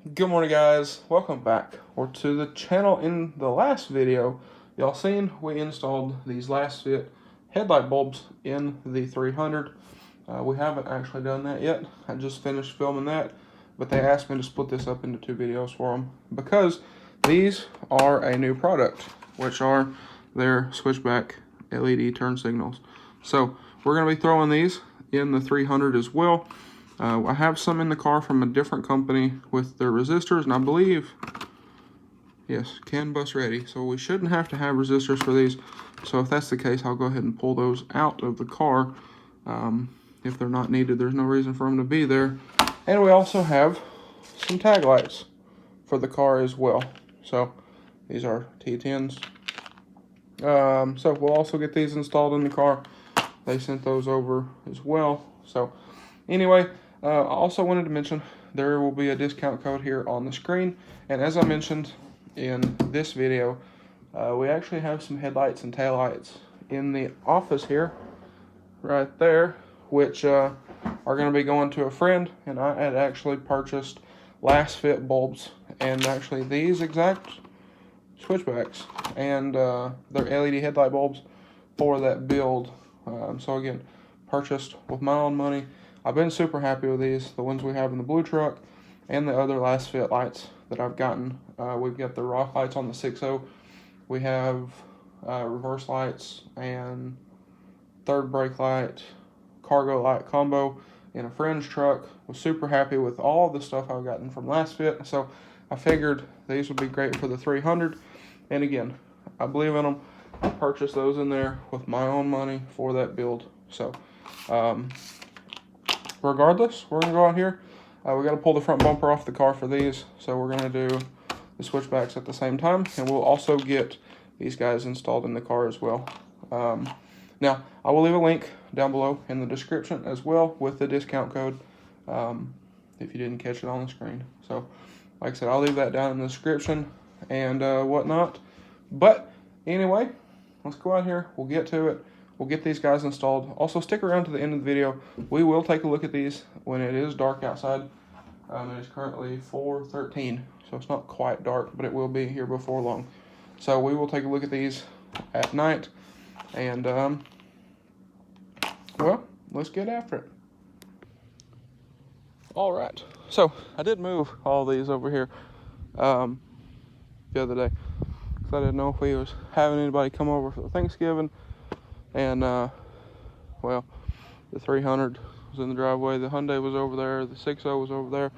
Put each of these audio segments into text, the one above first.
Good morning, guys. Welcome back to the channel. In the last video, y'all seen we installed these LASFIT headlight bulbs in the 300. We haven't actually done that yet. I just finished filming that, but they asked me to split this up into two videos for them because these are a new product, which are their switchback LED turn signals. So we're going to be throwing these in the 300 as well. I have some in the car from a different company with their resistors, and I believe, yes, CAN bus ready. So we shouldn't have to have resistors for these. So if that's the case, I'll go ahead and pull those out of the car. If they're not needed, there's no reason for them to be there. And we also have some tag lights for the car as well. So these are T10s. So we'll also get these installed in the car. They sent those over as well. So anyway, I also wanted to mention there will be a discount code here on the screen. And as I mentioned in this video, we actually have some headlights and taillights in the office here, right there, which are going to be going to a friend. And I had actually purchased LASFIT bulbs and actually these exact switchbacks and their LED headlight bulbs for that build. So again, purchased with my own money. I've been super happy with these, the ones we have in the blue truck and the other LASFIT lights that I've gotten. We've got the rock lights on the 6.0. We have reverse lights and third brake light, cargo light combo in a friend's truck. Was super happy with all the stuff I've gotten from LASFIT. So I figured these would be great for the 300. And again, I believe in them. I purchased those in there with my own money for that build. So regardless, we're going to go out here. We got to pull the front bumper off the car for these. So we're going to do the switchbacks at the same time. And we'll also get these guys installed in the car as well. Now, I will leave a link down below in the description as well with the discount code if you didn't catch it on the screen. So, like I said, I'll leave that down in the description and whatnot. But anyway, let's go out here. We'll get to it. We'll get these guys installed. Also, stick around to the end of the video. We will take a look at these when it is dark outside. It is currently 4:13, so it's not quite dark, but it will be here before long. So we will take a look at these at night, and well, let's get after it. All right, so I did move all these over here the other day because I didn't know if we was having anybody come over for Thanksgiving. And, well, the 300 was in the driveway, the Hyundai was over there, the 6.0 was over there.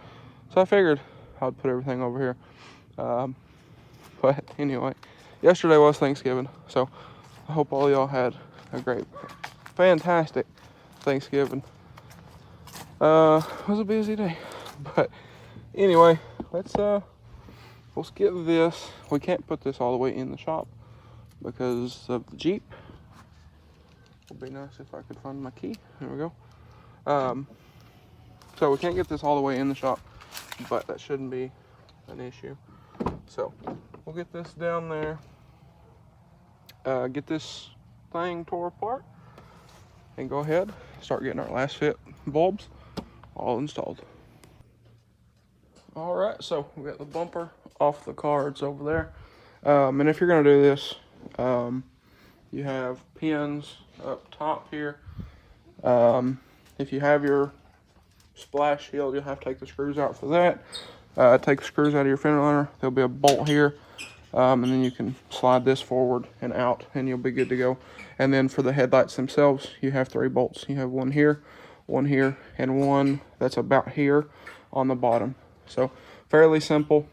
So I figured I'd put everything over here. But anyway, yesterday was Thanksgiving, so I hope all y'all had a great, fantastic Thanksgiving. It was a busy day, but anyway, let's get this. We can't put this all the way in the shop because of the Jeep. Would be nice if I could find my key. There we go. So we can't get this all the way in the shop, but that shouldn't be an issue. So we'll get this down there, get this thing tore apart, and go ahead start getting our LASFIT bulbs all installed. All right, so we got the bumper off the car. It's over there. And if you're gonna do this, you have pins up top here. If you have your splash shield, you'll have to take the screws out for that. Take the screws out of your fender liner. There'll be a bolt here, and then you can slide this forward and out, and you'll be good to go. And then for the headlights themselves, you have 3 bolts. You have one here, and one that's about here on the bottom. So fairly simple.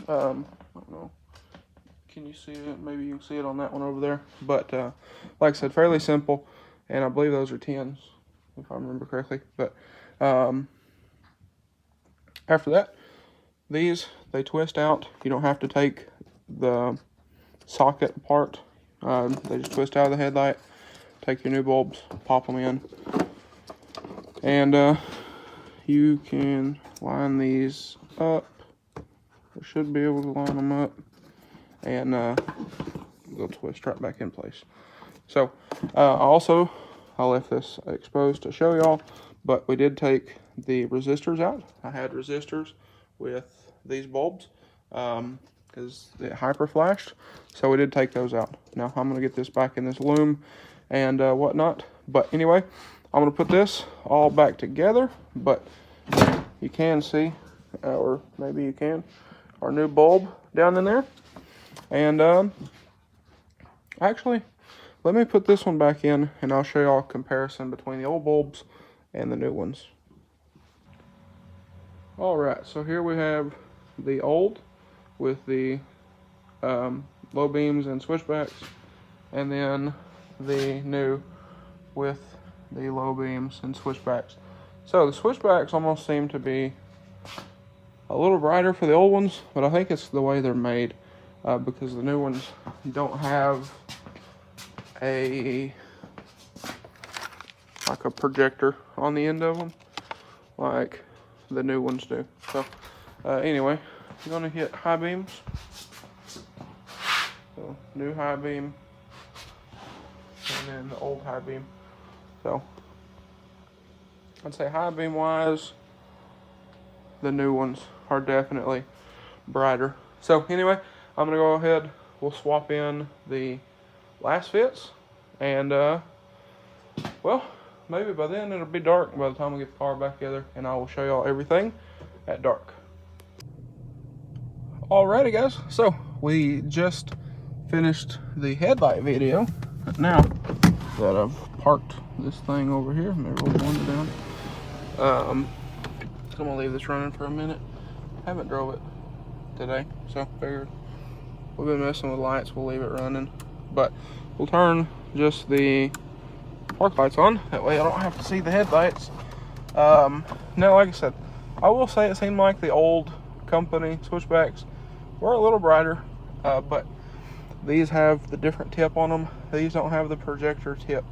I don't know. Can you see it? Maybe you can see it on that one over there. But like I said, fairly simple. And I believe those are 10s, if I remember correctly. But after that, these, they twist out. You don't have to take the socket apart. They just twist out of the headlight. Take your new bulbs, pop them in. And you can line these up. You should be able to line them up. And they'll twist right back in place. So I left this exposed to show y'all, but we did take the resistors out. I had resistors with these bulbs because it hyper flashed. So we did take those out. Now I'm going to get this back in this loom and whatnot. But anyway, I'm going to put this all back together. But you can see, or maybe you can, our new bulb down in there. And actually, let me put this one back in and I'll show y'all a comparison between the old bulbs and the new ones. Alright, so here we have the old with the low beams and switchbacks, and then the new with the low beams and switchbacks. So the switchbacks almost seem to be a little brighter for the old ones, but I think it's the way they're made, because the new ones don't have like a projector on the end of them like the new ones do. So anyway, I'm gonna hit high beams. So new high beam and then the old high beam. So I'd say high beam wise, the new ones are definitely brighter. So anyway, I'm gonna go ahead, we'll swap in the LASFITs, and well, maybe by then it'll be dark by the time we get the car back together, and I will show y'all everything at dark. Alrighty guys, so we just finished the headlight video. Now that I've parked this thing over here, maybe roll the window down. So I'm gonna leave this running for a minute. Haven't drove it today, so figured we've been messing with lights, we'll leave it running. But we'll turn just the park lights on, that way I don't have to see the headlights. Now like I said, I will say it seemed like the old company switchbacks were a little brighter, but these have the different tip on them. These don't have the projector tip,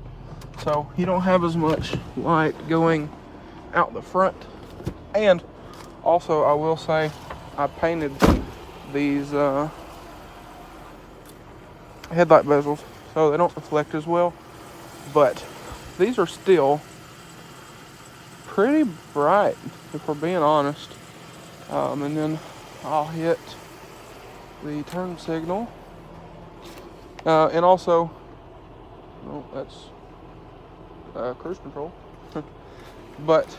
so you don't have as much light going out the front. And also I will say I painted these headlight bezels so they don't reflect as well, but these are still pretty bright if we're being honest. And then I'll hit the turn signal, and also, no, that's cruise control. But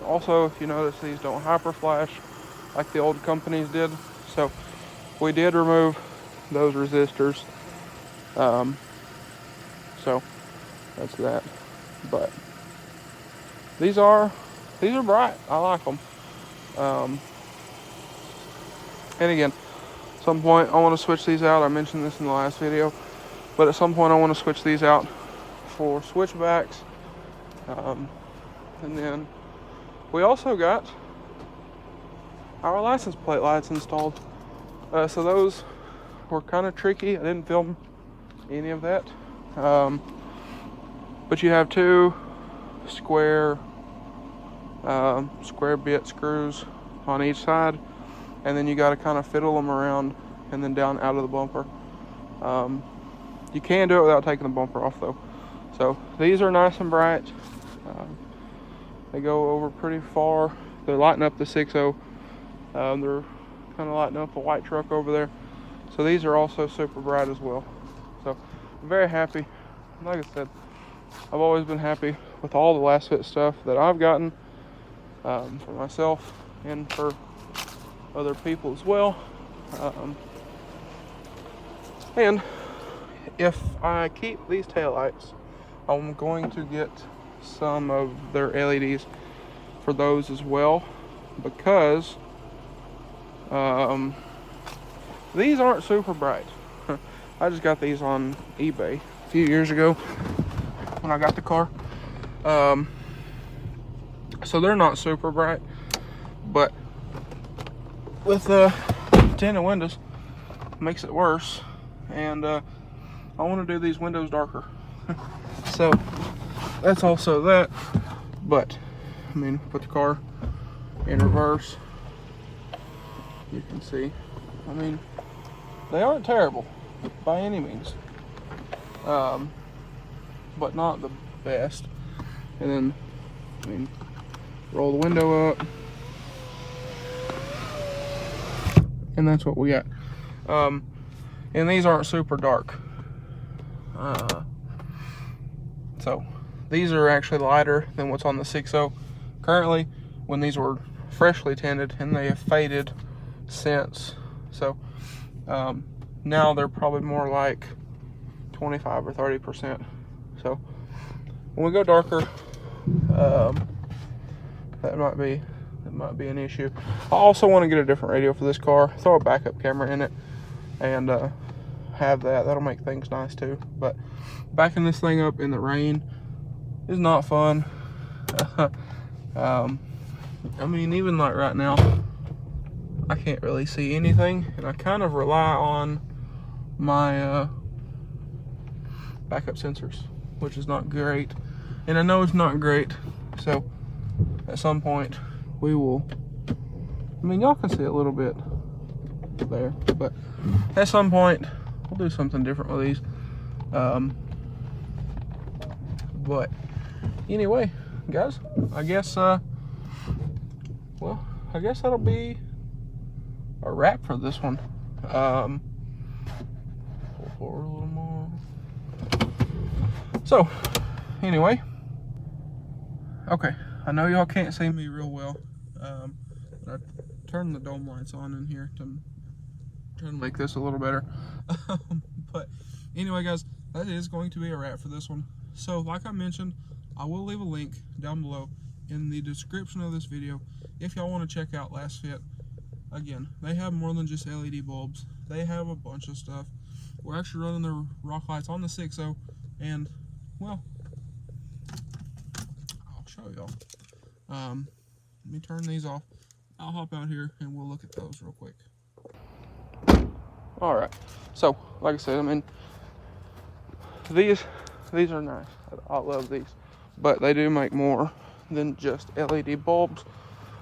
also, if you notice, these don't hyper flash like the old companies did. So we did remove those resistors, so that's that. But these are bright. I like them. And again, at some point I want to switch these out. I mentioned this in the last video, but at some point I want to switch these out for switchbacks. And then we also got our license plate lights installed. So those were kind of tricky. I didn't film any of that. But you have two square bit screws on each side, and then you got to kind of fiddle them around and then down out of the bumper. You can do it without taking the bumper off though. So these are nice and bright. They go over pretty far. They're lighting up the 6.0. They're kind of lighting up a white truck over there. So these are also super bright as well. So I'm very happy. Like I said, I've always been happy with all the LASFIT stuff that I've gotten, for myself and for other people as well. And if I keep these taillights, I'm going to get some of their LEDs for those as well, because these aren't super bright. I just got these on eBay a few years ago when I got the car. So they're not super bright, but with tinted windows makes it worse, and I want to do these windows darker. So that's also that. But I mean, put the car in reverse, you can see, I mean, they aren't terrible by any means, but not the best. And then, I mean, roll the window up, and that's what we got. And these aren't super dark. So these are actually lighter than what's on the 6.0 currently, when these were freshly tinted, and they have faded since. So now they're probably more like 25 or 30%. So when we go darker, that might be an issue. I also want to get a different radio for this car, throw a backup camera in it, and have that. That'll make things nice too. But backing this thing up in the rain is not fun. I mean, even like right now, I can't really see anything, and I kind of rely on my backup sensors, which is not great. And I know it's not great, so at some point we will, I mean, y'all can see a little bit there, but at some point we'll do something different with these. But anyway, guys, I guess well, I guess that'll be a wrap for this one. Pull forward a little more. So anyway, okay, I know y'all can't see me real well, but I turned the dome lights on in here to try to make this a little better. But anyway, guys, that is going to be a wrap for this one. So like I mentioned, I will leave a link down below in the description of this video if y'all want to check out LASFIT. Again, they have more than just LED bulbs. They have a bunch of stuff. We're actually running their rock lights on the 6.0, and well, I'll show y'all. Let me turn these off. I'll hop out here and we'll look at those real quick. All right, so like I said, I mean, these are nice. I love these, but they do make more than just LED bulbs.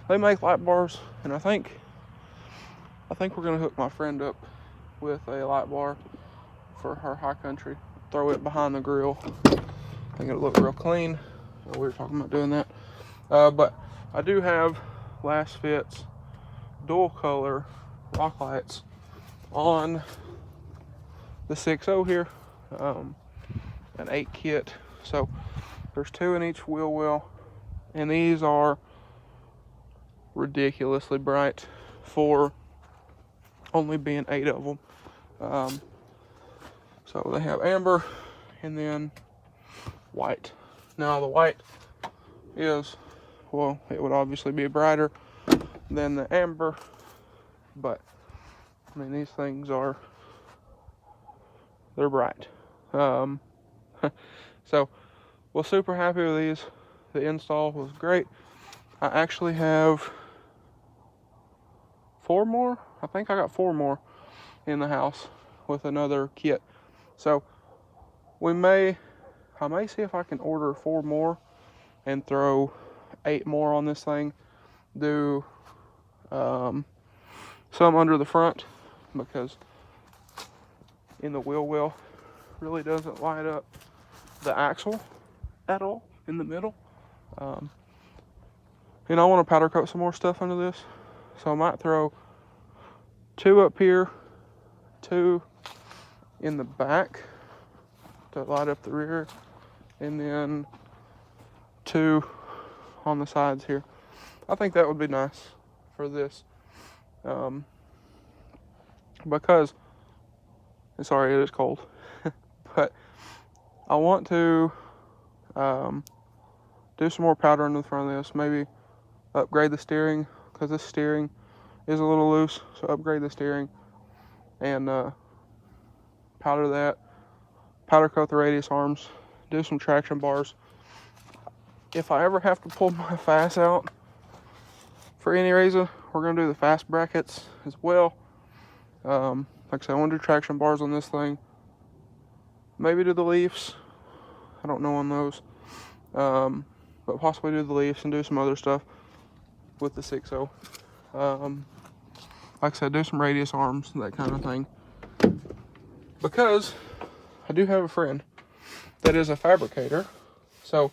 They make light bars, and I think we're gonna hook my friend up with a light bar for her high country. Throw it behind the grill. I think it'll look real clean. We were talking about doing that, but I do have LASFIT's dual color rock lights on the 6.0 here, an 8 kit. So there's 2 in each wheel well, and these are ridiculously bright for only being 8 of them. So they have amber and then white. Now the white is, well, it would obviously be brighter than the amber, but I mean, these things they're bright. So we're super happy with these. The install was great. I actually have 4 more. I think I got 4 more in the house with another kit. So I may see if I can order 4 more and throw 8 more on this thing. Do some under the front, because in the wheel well really doesn't light up the axle at all in the middle. And I want to powder coat some more stuff under this, so I might throw 2 up here, 2 in the back to light up the rear, and then 2 on the sides here. I think that would be nice for this, because, sorry, it is cold, but I want to do some more powder in the front of this. Maybe upgrade the steering, because this steering is a little loose, so upgrade the steering and powder that, powder coat the radius arms, do some traction bars. If I ever have to pull my FAS out for any reason, we're going to do the FAS brackets as well. Like I said, I want to do traction bars on this thing. Maybe do the leaves. I don't know on those. But possibly do the leaves and do some other stuff with the 6.0. Like I said, do some radius arms, that kind of thing. Because I do have a friend that is a fabricator, so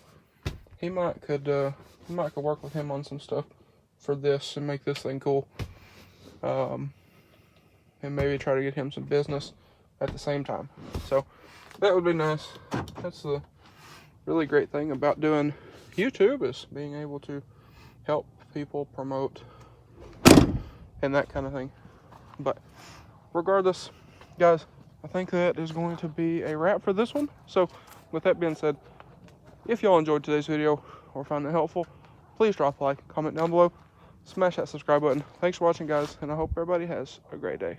he might could work with him on some stuff for this and make this thing cool. and maybe try to get him some business at the same time. So that would be nice. That's the really great thing about doing YouTube, is being able to help people promote and that kind of thing. But regardless, guys, I think that is going to be a wrap for this one. So with that being said, if y'all enjoyed today's video or found it helpful, please drop a like, comment down below, smash that subscribe button. Thanks for watching, guys, and I hope everybody has a great day.